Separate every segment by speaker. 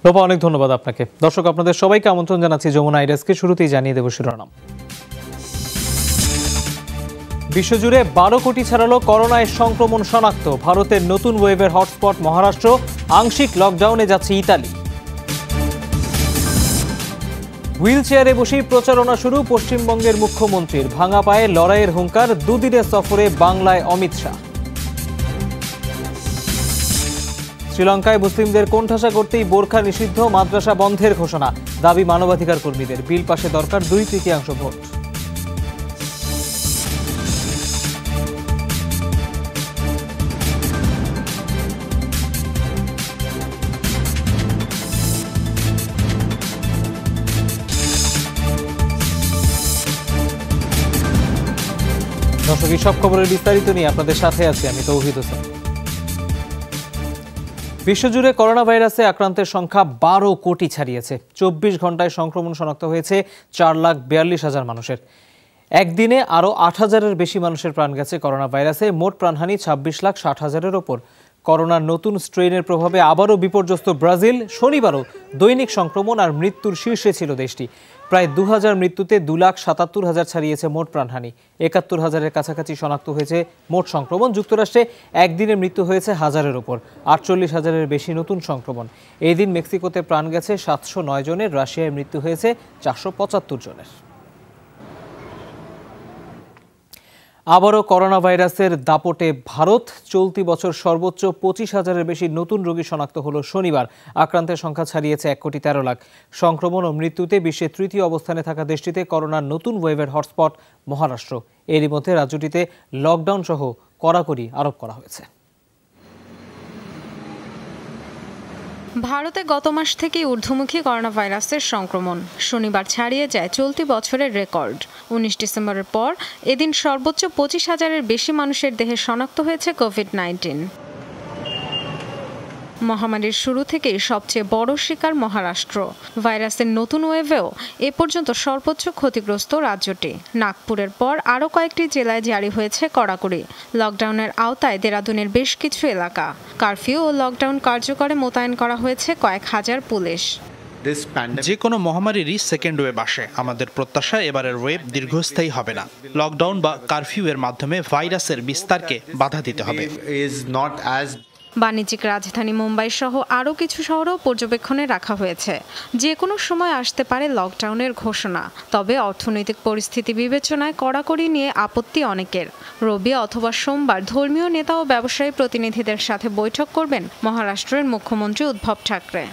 Speaker 1: লোপা, অনেক ধন্যবাদ আপনাকে। দর্শক, আপনাদের সবাইকে আমন্ত্রণ জানাচ্ছি যমুনা আইডাসকে। শুরুতেই জানিয়ে দেব শিরোনাম। বিশ্বজুড়ে 12 কোটি ছাড়ালো করোনায় সংক্রমণ শনাক্ত। ভারতের নতুন ওয়েভের হটস্পট মহারাষ্ট্র, আংশিক লকডাউনে যাচ্ছে ইতালি। হুইল চেয়ারে বসেই প্রচারণা শুরু পশ্চিমবঙ্গের মুখ্যমন্ত্রীর। ভাঙা পায়ে লড়াইয়ের হুঙ্কার, দুদিনের সফরে বাংলায় অমিত শাহ। শ্রীলঙ্কায় মুসলিমদের কোণঠাসা করতেই বোরখা নিষিদ্ধ, মাদ্রাসা বন্ধের ঘোষণা। দাবি মানবাধিকার কর্মীদের। বিল পাশে দরকার 2/3 ভোট। দর্শক, এই সব খবরের বিস্তারিত নিয়ে আপনাদের সাথে আছি আমি তৌহিদ হোসেন। বিশ্বজুড়ে করোনা ভাইরাসে আক্রান্তের সংখ্যা 12 কোটি ছাড়িয়েছে। 24 ঘন্টায় সংক্রমণ শনাক্ত হয়েছে 4,42,000 মানুষের। একদিনে আরও 8,000-এর বেশি মানুষের প্রাণ গেছে করোনা ভাইরাসে। মোট প্রাণহানি 26,60,000-এর ওপর। করোনার নতুন স্ট্রেনের প্রভাবে আবারও বিপর্যস্ত ব্রাজিল। শনিবারও দৈনিক সংক্রমণ আর মৃত্যুর শীর্ষে ছিল দেশটি। প্রায় 2000 মৃত্যুতে 2,77,000 ছাড়িয়েছে মোট প্রাণহানি। 71,000-এর কাছাকাছি শনাক্ত হয়েছে মোট সংক্রমণ। যুক্তরাষ্ট্রে একদিনে মৃত্যু হয়েছে 1000-এর ওপর। 48,000-এর বেশি নতুন সংক্রমণ। এই দিন মেক্সিকোতে প্রাণ গেছে 709 জনের। রাশিয়ায় মৃত্যু হয়েছে 475 জনের। আবারও করোনা ভাইরাসের দাপটে ভারত। চলতি বছর সর্বোচ্চ 25,000-এর বেশি নতুন রোগী শনাক্ত হলো শনিবার। আক্রান্তের সংখ্যা ছাড়িয়েছে 1,13,00,000। সংক্রমণ ও মৃত্যুতে বিশ্বে তৃতীয় অবস্থানে থাকা দেশটিতে করোনার নতুন ওয়েভের হটস্পট মহারাষ্ট্র। এরই মধ্যে রাজ্যটিতে লকডাউন সহ কড়াকড়ি আরোপ করা হয়েছে।
Speaker 2: ভারতে গত মাস থেকেই ঊর্ধ্বমুখী করোনা ভাইরাসের সংক্রমণ শনিবার ছাড়িয়ে যায় চলতি বছরের রেকর্ড। 19 ডিসেম্বরের পর এদিন সর্বোচ্চ 25,000-এর বেশি মানুষের দেহে শনাক্ত হয়েছে কোভিড-19। মহামারীর শুরু থেকেই সবচেয়ে বড় শিকার মহারাষ্ট্র। ভাইরাসের নতুন ওয়েভেও এ পর্যন্ত সর্বোচ্চ ক্ষতিগ্রস্ত রাজ্যটি। নাগপুরের পর আরও কয়েকটি জেলায় জারি হয়েছে কড়াকড়ি। লকডাউনের আওতায় দেরাদুনের বেশ কিছু এলাকা। কারফিউ ও লকডাউন কার্যকরে মোতায়েন করা হয়েছে কয়েক হাজার পুলিশ।
Speaker 3: যে কোনো মহামারীরই সেকেন্ড ওয়েভ আসে। আমাদের প্রত্যাশা এবারের ওয়েভ দীর্ঘস্থায়ী হবে না। লকডাউন বা কারফিউ এর মাধ্যমে ভাইরাসের বিস্তারকে বাধা দিতে হবে।
Speaker 2: বাণিজ্যিক রাজধানী মুম্বাই সহ আরও কিছু শহরও পর্যবেক্ষণে রাখা হয়েছে। যে কোনো সময় আসতে পারে লকডাউনের ঘোষণা। তবে অর্থনৈতিক পরিস্থিতি বিবেচনায় কড়াকড়ি নিয়ে আপত্তি অনেকের। রবি অথবা সোমবার ধর্মীয় নেতা ও ব্যবসায়ী প্রতিনিধিদের সাথে বৈঠক করবেন মহারাষ্ট্রের মুখ্যমন্ত্রী উদ্ধব ঠাকরে।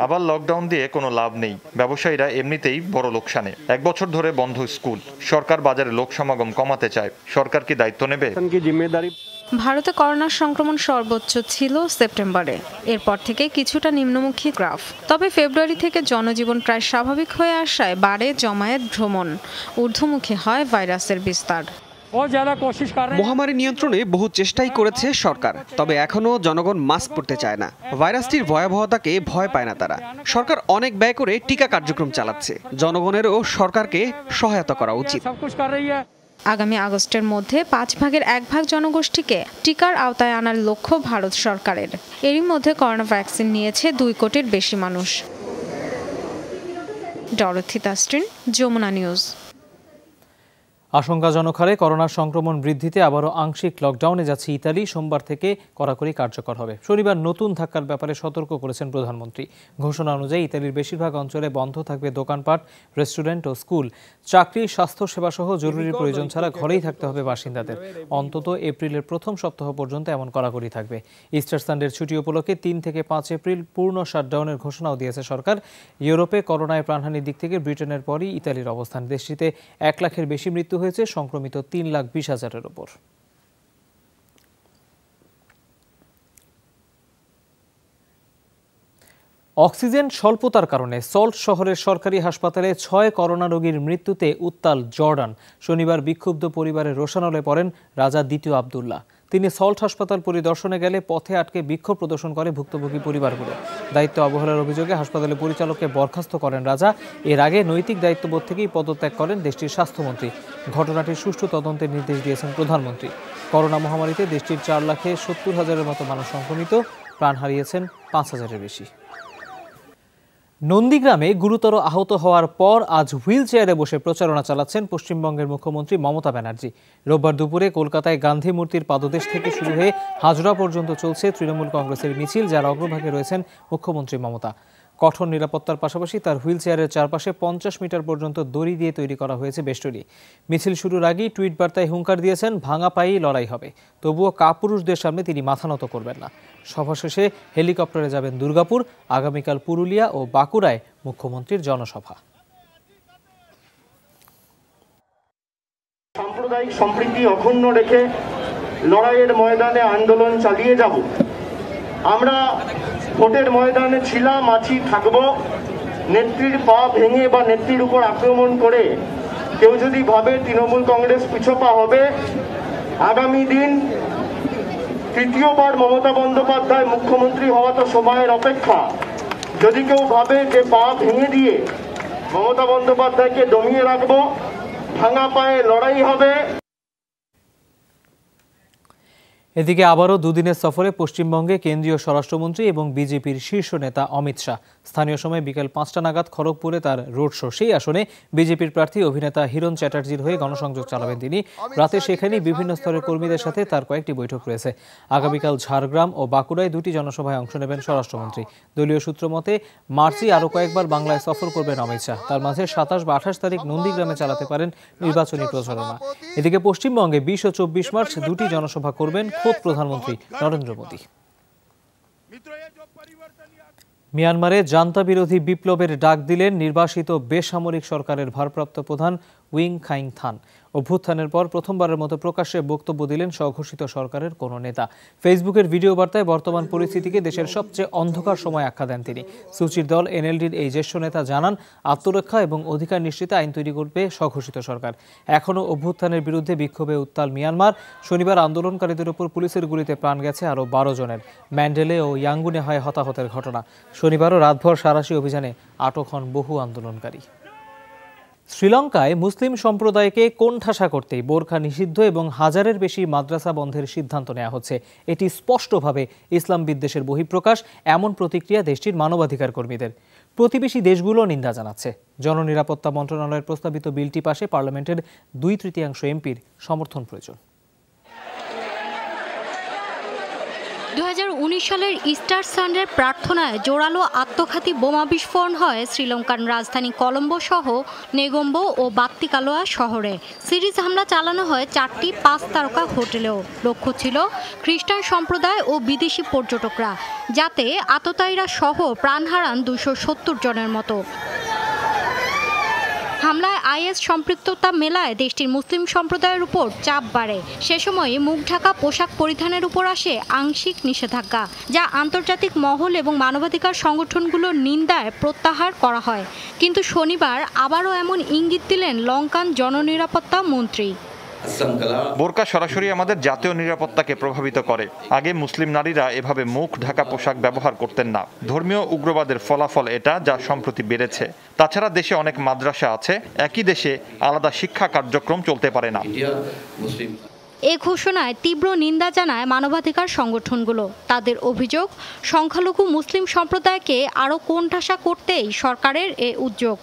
Speaker 4: আবার লকডাউন দিয়ে কোনো লাভ নেই। ব্যবসায়ীরা এমনিতেই বড় লোকসানে। 1 বছর ধরে বন্ধ স্কুল। সরকার বাজারে লোক সমাগম কমাতে চায়। সরকার কি দায়িত্ব নেবে?
Speaker 2: ভারতে করোনার সংক্রমণ সর্বোচ্চ ছিল সেপ্টেম্বরে। এরপর থেকে কিছুটা নিম্নমুখী গ্রাফ। তবে ফেব্রুয়ারি থেকে জনজীবন প্রায় স্বাভাবিক হয়ে আসায় বাড়ে জমায়েত, ভ্রমণ। ঊর্ধ্বমুখী হয় ভাইরাসের বিস্তার।
Speaker 5: মহামারী নিয়ন্ত্রণে বহু চেষ্টাই করেছে সরকার, তবে এখনো জনগণ মাস্ক পরতে চায় না। ভাইরাসটির ভয়াবহতাকে ভয় পায় না তারা। সরকার অনেক ব্যয় করে টিকা কার্যক্রম চালাচ্ছে। জনগণেরও সরকারকে সহায়তা করা উচিত।
Speaker 2: আগামী আগস্টের মধ্যে 1/5 জনগোষ্ঠীকে টিকার আওতায় আনার লক্ষ্য ভারত সরকারের। এরই মধ্যে করোনা ভ্যাকসিন নিয়েছে 2 কোটির বেশি মানুষ। ডরথি তাস্ট্রিন, যমুনা নিউজ।
Speaker 1: আশঙ্কাজনক হারে করোনার সংক্রমণ বৃদ্ধিতে আবারও আংশিক লকডাউনে যাচ্ছে ইতালি। সোমবার থেকে কড়াকড়ি কার্যকর হবে। শনিবার নতুন ধাক্কার ব্যাপারে সতর্ক করেছেন প্রধানমন্ত্রী। ঘোষণা অনুযায়ী ইতালির বেশিরভাগ অঞ্চলে বন্ধ থাকবে দোকানপাট, রেস্টুরেন্ট ও স্কুল। চাকরি, স্বাস্থ্যসেবা সহ জরুরি প্রয়োজন ছাড়া ঘরেই থাকতে হবে বাসিন্দাদের। অন্তত এপ্রিলের প্রথম সপ্তাহ পর্যন্ত এমন কড়াকড়ি থাকবে। ইস্টার সানডের ছুটি উপলক্ষে 3 থেকে 5 এপ্রিল পূর্ণ শাটডাউনের ঘোষণাও দিয়েছে সরকার। ইউরোপে করোনায় প্রাণহানির দিক থেকে ব্রিটেনের পরই ইতালির অবস্থান। দেশটিতে 1 লাখের বেশি মৃত্যু হয়েছে, সংক্রমিত 3,20,000-এর ওপর। অক্সিজেন স্বল্পতার কারণে সল্ট শহরের সরকারি হাসপাতালে 6 করোনা রোগীর মৃত্যুতে উত্তাল জর্ডান। শনিবার বিক্ষুব্ধ পরিবারের রোষানলে পড়েন রাজা দ্বিতীয় আবদুল্লাহ। তিনি সল্ট হাসপাতাল পরিদর্শনে গেলে পথে আটকে বিক্ষোভ প্রদর্শন করে ভুক্তভোগী পরিবারগুলো। দায়িত্ব অবহেলার অভিযোগে হাসপাতালের পরিচালককে বরখাস্ত করেন রাজা। এর আগে নৈতিক দায়িত্ববোধ থেকেই পদত্যাগ করেন দেশটির স্বাস্থ্যমন্ত্রী। ঘটনাটির সুষ্ঠু তদন্তের নির্দেশ দিয়েছেন প্রধানমন্ত্রী। করোনা মহামারীতে দেশটির 4,70,000-এর মতো মানুষ সংক্রমিত, প্রাণ হারিয়েছেন 5,000-এর বেশি। নন্দীগ্রামে গুরুতর আহত হওয়ার পর আজ হুইল চেয়ারে বসে প্রচারণা চালাচ্ছেন পশ্চিমবঙ্গের মুখ্যমন্ত্রী মমতা ব্যানার্জি। রোববার দুপুরে কলকাতায় গান্ধী মূর্তির পাদদেশ থেকে শুরু হয়ে হাজরা পর্যন্ত চলছে তৃণমূল কংগ্রেসের মিছিল, যার অগ্রভাগে রয়েছেন মুখ্যমন্ত্রী মমতা। কঠোর নিরাপত্তার পাশাপাশি তার হুইল চেয়ারের চারপাশে 50 মিটার পর্যন্ত দড়ি দিয়ে তৈরি করা হয়েছে বেষ্টনী। মিছিল শুরুর আগেই টুইট বার্তায় হুঙ্কার দিয়েছেন, ভাঙা পায়েই লড়াই হবে, তবুও কাপুরুষদের সামনে তিনি মাথা নত করবেন না। সভা শেষে হেলিকপ্টারে যাবেন দুর্গাপুর, আগামীকাল পুরুলিয়া ও বাঁকুড়ায় মুখ্যমন্ত্রীর জনসভা।
Speaker 6: সাম্প্রদায়িক সম্প্রীতি অক্ষুণ্ণ রেখে লড়াইয়ের ময়দানে আন্দোলন চালিয়ে যাব। আমরা ভোটের ময়দানে ছিলাম, আছি, থাকবো। নেত্রীর পা ভেঙে বা নেত্রীর উপর আক্রমণ করে কেউ যদি ভাবে তৃণমূল কংগ্রেস পিছপা হবে, আগামী দিন তৃতীয়বার মমতা বন্দ্যোপাধ্যায় মুখ্যমন্ত্রী হওয়া তো সময়ের অপেক্ষা। যদি কেউ ভাবে যে পা ভেঙে দিয়ে মমতা বন্দ্যোপাধ্যায়কে দমিয়ে রাখবো, ভাঙা পায়ে লড়াই হবে।
Speaker 1: এদিকে আবারও দুদিনের সফরে পশ্চিমবঙ্গে কেন্দ্রীয় স্বরাষ্ট্রমন্ত্রী এবং বিজেপির শীর্ষ নেতা অমিত শাহ। স্থানীয় সময় বিকেল 5টা নাগাদ খড়গপুরে তার রোড শো। সেই আসনে বিজেপির প্রার্থী অভিনেতা হিরণ চ্যাটার্জির হয়ে গণসংযোগ চালাবেন তিনি। রাতে সেখানেই বিভিন্ন স্তরের কর্মীদের সাথে তার কয়েকটি বৈঠক রয়েছে। আগামীকাল ঝাড়গ্রাম ও বাঁকুড়ায় 2টি জনসভায় অংশ নেবেন স্বরাষ্ট্রমন্ত্রী। দলীয় সূত্র মতে মার্চে আরও কয়েকবার বাংলায় সফর করবেন অমিত শাহ। তার মাঝে 27 বা 28 তারিখ নন্দীগ্রামে চালাতে পারেন নির্বাচনী প্রচারণা। এদিকে পশ্চিমবঙ্গে 20 ও 24 মার্চ 2টি জনসভা করবেন খোদ প্রধানমন্ত্রী নরেন্দ্র মোদী। মিয়ানমারে জান্তা বিরোধী বিপ্লবের ডাক দিলেন নির্বাসিত বেসামরিক সরকারের ভারপ্রাপ্ত প্রধান উইং খাইং থান। অভ্যুত্থানের পর প্রথমবারের মতো প্রকাশ্যে বক্তব্য দিলেন স্বঘোষিত সরকারের কোনো নেতা। ফেসবুকের ভিডিও বার্তায় বর্তমান পরিস্থিতিকে দেশের সবচেয়ে অন্ধকার সময় আখ্যা দেন তিনি। সুচির দল এনএলডির এই জ্যেষ্ঠ নেতা জানান, আত্মরক্ষা এবং অধিকার নিশ্চিতে আইন তৈরি করবে স্বঘোষিত সরকার। এখনও অভ্যুত্থানের বিরুদ্ধে বিক্ষোভে উত্তাল মিয়ানমার। শনিবার আন্দোলনকারীদের উপর পুলিশের গুলিতে প্রাণ গেছে আরও 12 জনের। ম্যান্ডেলে ও ইয়াঙ্গুনে হয় হতাহতের ঘটনা। শনিবারও রাতভর সাঁড়াশি অভিযানে আটক হন বহু আন্দোলনকারী। শ্রীলঙ্কায় মুসলিম সম্প্রদায়কে কোণঠাসা করতেই বোরখা নিষিদ্ধ এবং হাজারের বেশি মাদ্রাসা বন্ধের সিদ্ধান্ত নেওয়া হচ্ছে। এটি স্পষ্টভাবে ইসলাম বিদ্বেষের বহিঃপ্রকাশ, এমন প্রতিক্রিয়া দেশটির মানবাধিকার কর্মীদের। প্রতিবেশী দেশগুলো নিন্দা জানাচ্ছে। জননিরাপত্তা মন্ত্রণালয়ের প্রস্তাবিত বিলটি পাশে পার্লামেন্টের 2/3 এমপির সমর্থন প্রয়োজন।
Speaker 7: 2019 সালের ইস্টার সানডের প্রার্থনায় জোরালো আত্মঘাতী বোমা বিস্ফোরণ হয় শ্রীলঙ্কার রাজধানী কলম্বো সহ নেগম্বো ও বাত্তিকালোয়া শহরে। সিরিজ হামলা চালানো হয় 4টি 5 তারকা হোটেলেও। লক্ষ্য ছিল খ্রিস্টান সম্প্রদায় ও বিদেশি পর্যটকরা, যাতে আততায়ীরা সহ প্রাণ হারান 270 জনের মতো। হামলায় আইএস সম্পৃক্ততা মেলায় দেশটির মুসলিম সম্প্রদায়ের উপর চাপ বাড়ে। সে সময় মুখ ঢাকা পোশাক পরিধানের উপর আসে আংশিক নিষেধাজ্ঞা, যা আন্তর্জাতিক মহল এবং মানবাধিকার সংগঠনগুলোর নিন্দায় প্রত্যাহার করা হয়। কিন্তু শনিবার আবারও এমন ইঙ্গিত দিলেন লঙ্কান জননিরাপত্তা মন্ত্রী।
Speaker 4: বোরকা সরাসরি আমাদের জাতীয় নিরাপত্তাকে প্রভাবিত করে। আগে মুসলিম নারীরা এভাবে মুখ ঢাকা পোশাক ব্যবহার করতেন না। ধর্মীয় উগ্রবাদের ফলাফল এটা, যা সম্প্রতি বেড়েছে। তাছাড়া দেশে অনেক মাদ্রাসা আছে, একই দেশে আলাদা শিক্ষা কার্যক্রম চলতে পারে না।
Speaker 7: এ ঘোষণায় তীব্র নিন্দা জানায় মানবাধিকার সংগঠনগুলো। তাদের অভিযোগ, সংখ্যালঘু মুসলিম সম্প্রদায়কে আরও কোণঠাসা করতেই সরকারের এ উদ্যোগ।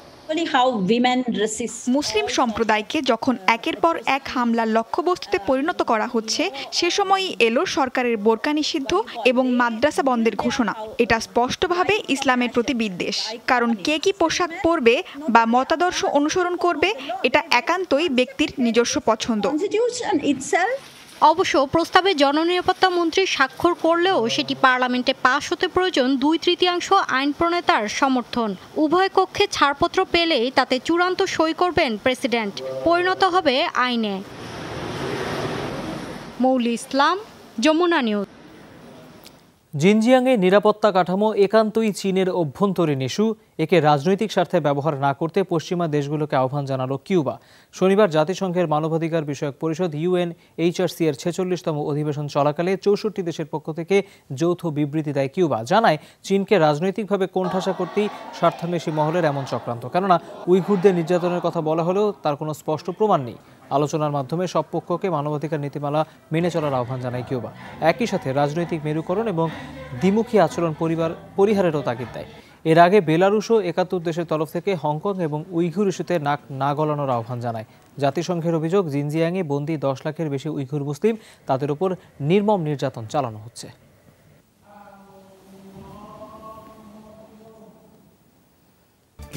Speaker 8: মুসলিম সম্প্রদায়কে যখন একের পর এক হামলার লক্ষ্যবস্তুতে পরিণত করা হচ্ছে, সে সময়ই এলো সরকারের বোরকা নিষিদ্ধ এবং মাদ্রাসা বন্ধের ঘোষণা। এটা স্পষ্টভাবে ইসলামের প্রতি বিদ্বেষ। কারণ কে কি পোশাক পরবে বা মতাদর্শ অনুসরণ করবে, এটা একান্তই ব্যক্তির নিজস্ব পছন্দ।
Speaker 7: অবশ্য প্রস্তাবে জননিরাপত্তা মন্ত্রী স্বাক্ষর করলেও সেটি পার্লামেন্টে পাশ হতে প্রয়োজন 2/3 আইন প্রণেতার সমর্থন। উভয় কক্ষে ছাড়পত্র পেলেই তাতে চূড়ান্ত সই করবেন প্রেসিডেন্ট। পরিণত হবে আইনে। মৌলি ইসলাম, যমুনা নিউজ।
Speaker 1: জিনজিয়াংয়ে নিরাপত্তা কাঠামো একান্তই চীনের অভ্যন্তরীণ ইস্যু। একে রাজনৈতিক স্বার্থে ব্যবহার না করতে পশ্চিমা দেশগুলোকে আহ্বান জানালো কিউবা। শনিবার জাতিসংঘের মানবাধিকার বিষয়ক পরিষদ UNHRC এর 46তম অধিবেশন চলাকালে 64 দেশের পক্ষ থেকে যৌথ বিবৃতি দেয় কিউবা। জানায়, চীনকে রাজনৈতিকভাবে কোণঠাসা করতেই স্বার্থান্বেষী মহলের এমন চক্রান্ত। কেননা উইঘুরদের নির্যাতনের কথা বলা হলেও তার কোনো স্পষ্ট প্রমাণ নেই। আলোচনার মাধ্যমে সব পক্ষকে মানবাধিকার নীতিমালা মেনে চলার আহ্বান জানায় কিউবা। একই সাথে রাজনৈতিক মেরুকরণ এবং দ্বিমুখী আচরণ পরিহারেরও তাগিদ দেয়। এর আগে বেলারুশও ৭১ দেশের তরফ থেকে হংকং এবং উইঘুর ইস্যুতে নাক না গলানোর আহ্বান জানায়। জাতিসংঘের অভিযোগ, জিনজিয়াংয়ে বন্দী ১০ লাখের বেশি উইঘুর মুসলিম, তাদের উপর নির্মম নির্যাতন চালানো হচ্ছে।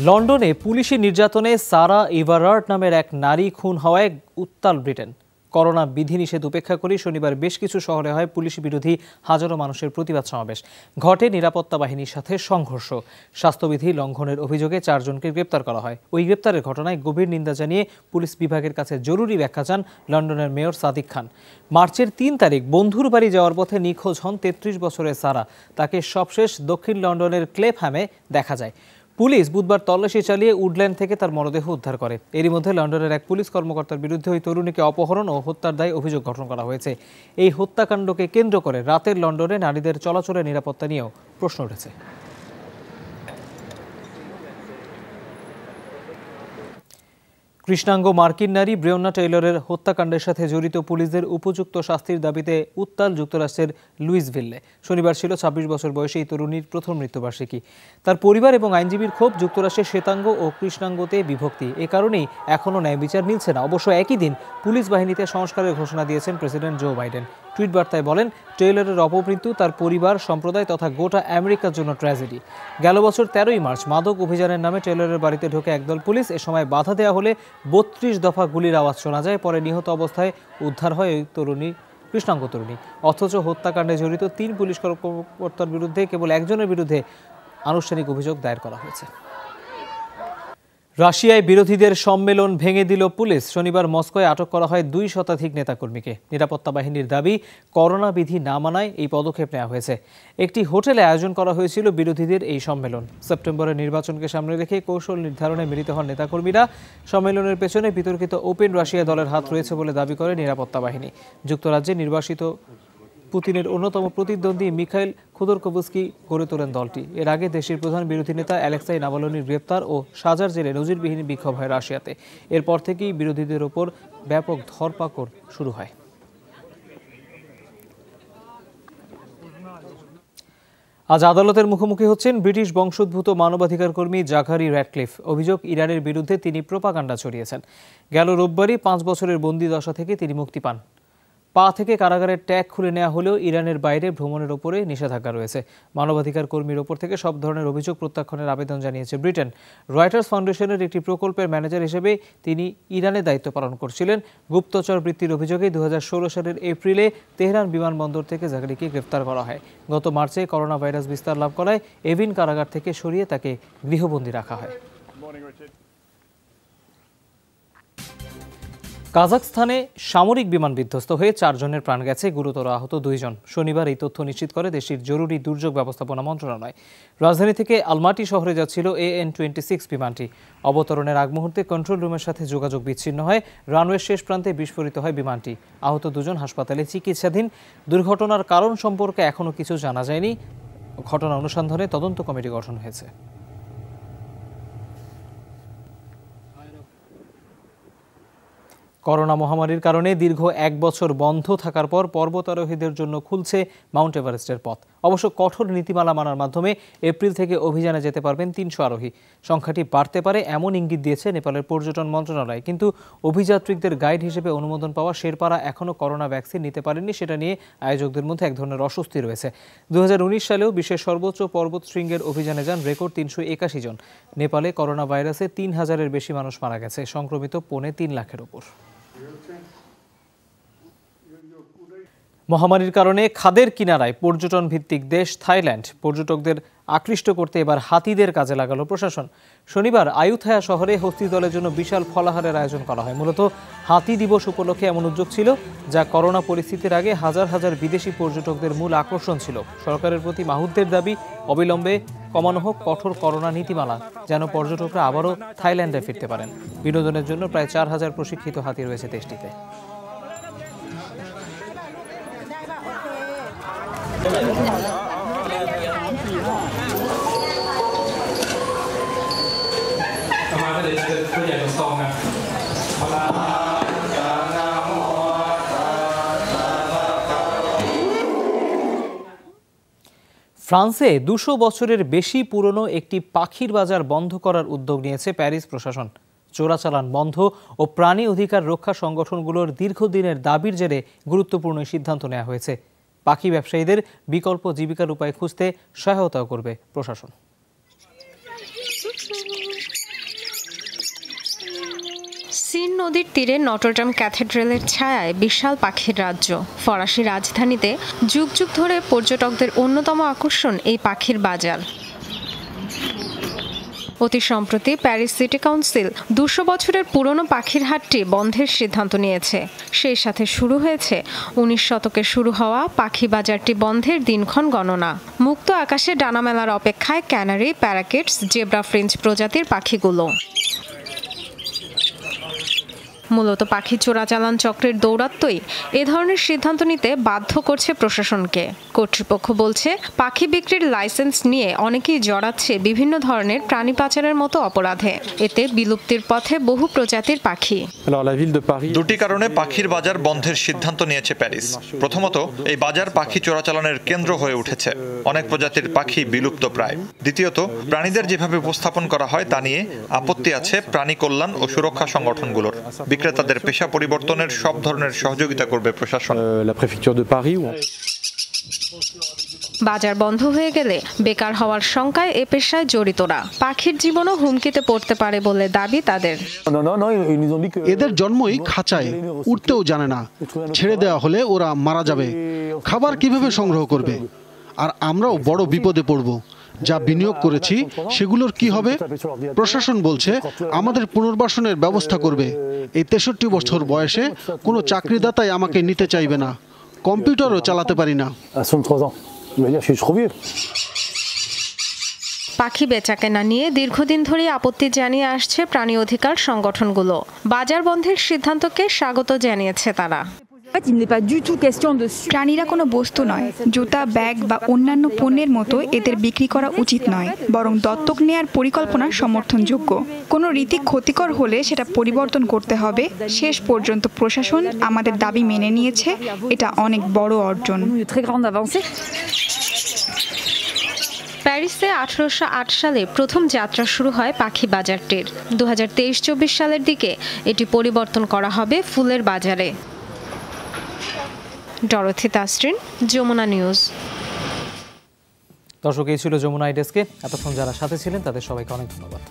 Speaker 1: লন্ডনে পুলিশি নির্যাতনে সারা ইভারার্ট নামের এক নারী খুন হওয়ায় উত্তাল ব্রিটেন। করোনা বিধিনিষেধ উপেক্ষা করে শনিবার বেশ কিছু শহরে হয় পুলিশ বিরোধী হাজারো মানুষের প্রতিবাদ সমাবেশ। ঘটে নিরাপত্তা বাহিনীর সাথে সংঘর্ষ। স্বাস্থ্যবিধি লঙ্ঘনের অভিযোগে 4 জনকে গ্রেপ্তার করা হয়। ওই গ্রেপ্তারের ঘটনায় গভীর নিন্দা জানিয়ে পুলিশ বিভাগের কাছে জরুরি ব্যাখ্যা চান লন্ডনের মেয়র সাদিক খান। মার্চের 3 তারিখ বন্ধুর বাড়ি যাওয়ার পথে নিখোঁজ হন 33 বছরের সারা। তাকে সবশেষ দক্ষিণ লন্ডনের ক্লেফহ্যামে দেখা যায়। পুলিশ বুধবার তল্লাশি চালিয়ে উডল্যান্ড থেকে তার মরদেহ উদ্ধার করে। এরই মধ্যে লন্ডনের এক পুলিশ কর্মকর্তার বিরুদ্ধে ওই তরুণীকে অপহরণ ও হত্যার দায়ে অভিযোগ গঠন করা হয়েছে। এই হত্যাকাণ্ডকে কেন্দ্র করে রাতের লন্ডনে নারীদের চলাচলের নিরাপত্তা নিয়েও প্রশ্ন উঠেছে। কৃষ্ণাঙ্গ মার্কিন নারী ব্রেওনা টেইলরের হত্যাকাণ্ডের সাথে জড়িত পুলিশদের উপযুক্ত শাস্তির দাবিতে উত্তাল যুক্তরাষ্ট্রের লুইসভিলে। শনিবার ছিল 26 বছর বয়সী এই তরুণীর প্রথম মৃত্যুবার্ষিকী। তার পরিবার এবং আইনজীবীর ক্ষোভ, যুক্তরাষ্ট্রের শ্বেতাঙ্গ ও কৃষ্ণাঙ্গতে বিভক্তি, এ কারণেই এখনও ন্যায় বিচার মিলছে না। অবশ্য একই দিন পুলিশ বাহিনীতে সংস্কারের ঘোষণা দিয়েছেন প্রেসিডেন্ট জো বাইডেন। টুইট বার্তায় বলেন, টেইলরের অপমৃত্যু তার পরিবার, সম্প্রদায় তথা গোটা আমেরিকার জন্য ট্র্যাজেডি। গেল বছর 13ই মার্চ মাদক অভিযানের নামে টেইলরের বাড়িতে ঢোকে একদল পুলিশ। এ সময় বাধা দেওয়া হলে 32 দফা গুলির আওয়াজ শোনা যায়। পরে নিহত অবস্থায় উদ্ধার হয় ওই কৃষ্ণাঙ্গ তরুণী। অথচ হত্যাকাণ্ডে জড়িত 3 পুলিশ কর্মকর্তার বিরুদ্ধে কেবল একজনের বিরুদ্ধে আনুষ্ঠানিক অভিযোগ দায়ের করা হয়েছে। রাশিয়ায় বিরোধীদের সম্মেলন ভেঙে দিল পুলিশ। শনিবার মস্কোয় আটক করা হয় 2 শতাধিক নেতাকর্মীকে। নিরাপত্তা বাহিনীর দাবি, করোনা বিধি না মানায় এই পদক্ষেপ নেওয়া হয়েছে। একটি হোটেলে আয়োজন করা হয়েছিল বিরোধীদের এই সম্মেলন। সেপ্টেম্বরের নির্বাচনকে সামনে রেখে কৌশল নির্ধারণে মিলিত হন নেতাকর্মীরা। সম্মেলনের পেছনে বিতর্কিত ওপেন রাশিয়া দলের হাত রয়েছে বলে দাবি করে নিরাপত্তা বাহিনী। যুক্তরাজ্যে নির্বাসিত পুতিনের অন্যতম প্রতিদ্বন্দ্বী মিখাইল খুদরকোভস্কি গড়ে তোলেন দলটি। এর আগে দেশের প্রধান বিরোধী নেতা অ্যালেক্সাই নাভালনির গ্রেপ্তার ও সাজার জেলে নজিরবিহীন বিক্ষোভ হয় রাশিয়াতে। এরপর থেকেই বিরোধীদের ওপর ব্যাপক ধরপাকড় শুরু হয়। আজ আদালতের মুখোমুখি হচ্ছেন ব্রিটিশ বংশোদ্ভূত মানবাধিকার কর্মী জাকারি র্যাডক্লিফ। অভিযোগ, ইরানের বিরুদ্ধে তিনি প্রোপাগান্ডা ছড়িয়েছেন। গেল রোববারই 5 বছরের বন্দি দশা থেকে তিনি মুক্তি পান। পা থেকে কারাগারের ট্যাগ খুলে নেওয়া হলেও ইরানের বাইরে ভ্রমণের ওপরে নিষেধাজ্ঞা রয়েছে। মানবাধিকার কর্মীর ওপর থেকে সব ধরনের অভিযোগ প্রত্যাখ্যানের আবেদন জানিয়েছে ব্রিটেন। রয়টার্স ফাউন্ডেশনের একটি প্রকল্পের ম্যানেজার হিসেবে তিনি ইরানে দায়িত্ব পালন করছিলেন। গুপ্তচর বৃত্তির অভিযোগে 2016 সালের এপ্রিলে তেহরান বিমানবন্দর থেকে জাকারিকে গ্রেফতার করা হয়। গত মার্চে করোনা ভাইরাস বিস্তার লাভ করায় এভিন কারাগার থেকে সরিয়ে তাকে গৃহবন্দী রাখা হয়। কাজাখস্তানে সামরিক বিমান বিধ্বস্ত হয়ে 4 জনের প্রাণ গেছে, গুরুতর আহত 2 জন। শনিবার এই তথ্য নিশ্চিত করে দেশটির জরুরি দুর্যোগ ব্যবস্থাপনা মন্ত্রণালয়। রাজধানী থেকে আলমাটি শহরে যাচ্ছিল AN-26 বিমানটি। অবতরণের আগ মুহূর্তে কন্ট্রোল রুমের সাথে যোগাযোগ বিচ্ছিন্ন হয়। রানওয়ের শেষ প্রান্তে বিস্ফোরিত হয় বিমানটি। আহত 2 জন হাসপাতালে চিকিৎসাধীন। দুর্ঘটনার কারণ সম্পর্কে এখনও কিছু জানা যায়নি। ঘটনা অনুসন্ধানে তদন্ত কমিটি গঠন হয়েছে। করোনা মহামারীর কারণে দীর্ঘ 1 বছর বন্ধ থাকার পর পর্বতারোহীদের জন্য খুলছে মাউন্ট এভারেস্টের পথ। অবশ্য কঠোর নীতিমালা মানার মাধ্যমে এপ্রিল থেকে অভিযানে যেতে পারবেন 300 আরোহী। সংখ্যাটি বাড়তে পারে এমন ইঙ্গিত দিয়েছে নেপালের পর্যটন মন্ত্রণালয়। কিন্তু অভিযাত্রীদের গাইড হিসেবে অনুমোদন পাওয়া শেরপারা এখনও করোনা ভ্যাকসিন নিতে পারেননি। সেটা নিয়ে আয়োজকদের মধ্যে এক ধরনের অস্বস্তি রয়েছে। 2019 সালেও বিশ্বের সর্বোচ্চ পর্বত শৃঙ্গের অভিযানে যান রেকর্ড 381 জন। নেপালে করোনা ভাইরাসে 3000-এর বেশি মানুষ মারা গেছে, সংক্রমিত 3.25 লাখের ওপর। মহামারীর কারণে খাদের কিনারায় পর্যটন ভিত্তিক দেশ থাইল্যান্ড পর্যটকদের আকৃষ্ট করতে এবার হাতিদের কাজে লাগালো প্রশাসন। শনিবার আয়ুথায়া শহরে হস্তি দলের জন্য বিশাল ফলাহারের আয়োজন করা হয়। মূলত হাতি দিবস উপলক্ষে এমন উদ্যোগ ছিল যা করোনা পরিস্থিতির আগে হাজার হাজার বিদেশি পর্যটকদের মূল আকর্ষণ ছিল। সরকারের প্রতি মাহুতদের দাবি, অবিলম্বে কমানো হোক কঠোর করোনা নীতিমালা, যেন পর্যটকরা আবারও থাইল্যান্ডে ফিরতে পারেন। বিনোদনের জন্য প্রায় 4000 প্রশিক্ষিত হাতি রয়েছে দেশটিতে। ফ্রান্সে 200 বছরের বেশি পুরনো একটি পাখির বাজার বন্ধ করার উদ্যোগ নিয়েছে প্যারিস প্রশাসন। চোরাচালান বন্ধ ও প্রাণী অধিকার রক্ষা সংগঠনগুলোর দীর্ঘদিনের দাবির জেরে গুরুত্বপূর্ণ সিদ্ধান্ত নেওয়া হয়েছে। পাখি ব্যবসায়ীদের বিকল্প জীবিকার উপায় খুঁজতে সহায়তাও করবে প্রশাসন।
Speaker 2: সিন নদীর তীরে নটরডেম ক্যাথেড্রালের ছায়ায় বিশাল পাখির রাজ্য। ফরাসি রাজধানীতে যুগ যুগ ধরে পর্যটকদের অন্যতম আকর্ষণ এই পাখির বাজার। অতি সম্প্রতি প্যারিস সিটি কাউন্সিল 200 বছরের পুরনো পাখির হাটটি বন্ধের সিদ্ধান্ত নিয়েছে। সেই সাথে শুরু হয়েছে 19 শতকে শুরু হওয়া পাখি বাজারটি বন্ধের দিনক্ষণ গণনা। মুক্ত আকাশে ডানা মেলার অপেক্ষায় ক্যানারি, প্যারাকিটস, জেব্রা ফ্রিঞ্চ প্রজাতির পাখিগুলো। মূলত পাখি চোরাচালান চক্রের দৌরাত্ম্যই এ ধরনের সিদ্ধান্ত নিতে বাধ্য করছে প্রশাসনকে। কর্তৃপক্ষ বলছে, পাখি বিক্রির লাইসেন্স নিয়ে অনেকেই জড়াচ্ছে বিভিন্ন ধরনের প্রাণী পাচারের মতো অপরাধে। এতে বিলুপ্তির পথে বহু প্রজাতির পাখি।
Speaker 4: দুটি কারণে পাখির বাজার বন্ধের সিদ্ধান্ত নিয়েছে প্যারিস। প্রথমত, এই বাজার পাখি চোরাচালানের কেন্দ্র হয়ে উঠেছে। অনেক প্রজাতির পাখি বিলুপ্ত প্রায়। দ্বিতীয়ত, প্রাণীদের যেভাবে উপস্থাপন করা হয় তা নিয়ে আপত্তি আছে প্রাণী কল্যাণ ও সুরক্ষা সংগঠনগুলোর। বিক্রেতাদের পেশা পরিবর্তনের সব ধরনের সহযোগিতা করবে প্রশাসন।
Speaker 2: বাজার বন্ধ হয়ে গেলে বেকার হওয়ার শঙ্কায় এ পেশায় জড়িতরা। পাখির জীবনও হুমকিতে পড়তে পারে বলে দাবি তাদের।
Speaker 9: এদের জন্মই খাঁচায়, উঠতেও জানে না। ছেড়ে দেওয়া হলে ওরা মারা যাবে। খাবার কিভাবে সংগ্রহ করবে? আর আমরাও বড় বিপদে পড়ব। যা বিনিয়োগ করেছি সেগুলোর কি হবে? প্রশাসন বলছে আমাদের পুনর্বাসনের ব্যবস্থা করবে। এই 63 বছর বয়সে কোনো চাকরিদাতাই আমাকে নিতে চাইবে না। কম্পিউটারও চালাতে পারি না।
Speaker 2: পাখি বেচাকেনা নিয়ে দীর্ঘদিন ধরে আপত্তি জানিয়ে আসছে প্রাণী অধিকার সংগঠনগুলো। বাজার বন্ধের সিদ্ধান্তকে স্বাগত জানিয়েছে তারা।
Speaker 8: প্রাণীরা কোনো বস্তু নয়। জুতা, ব্যাগ বা অন্যান্য পণ্যের মতো এদের বিক্রি করা উচিত নয়, বরং দত্তক নেয়ার পরিকল্পনা সমর্থনযোগ্য। কোনো রীতি ক্ষতিকর হলে সেটা পরিবর্তন করতে হবে। শেষ পর্যন্ত প্রশাসন আমাদের দাবি মেনে নিয়েছে, এটা অনেক বড় অর্জন।
Speaker 2: প্যারিসে 1808 সালে প্রথম যাত্রা শুরু হয় পাখি বাজারটির। 2023-24 সালের দিকে এটি পরিবর্তন করা হবে ফুলের বাজারে। Dorothy Tasrin, Jamuna news.
Speaker 1: দর্শক, এই ছিল যমুনা ডেস্কে। এতক্ষণ যারা সাথে ছিলেন তাদের সবাইকে অনেক ধন্যবাদ।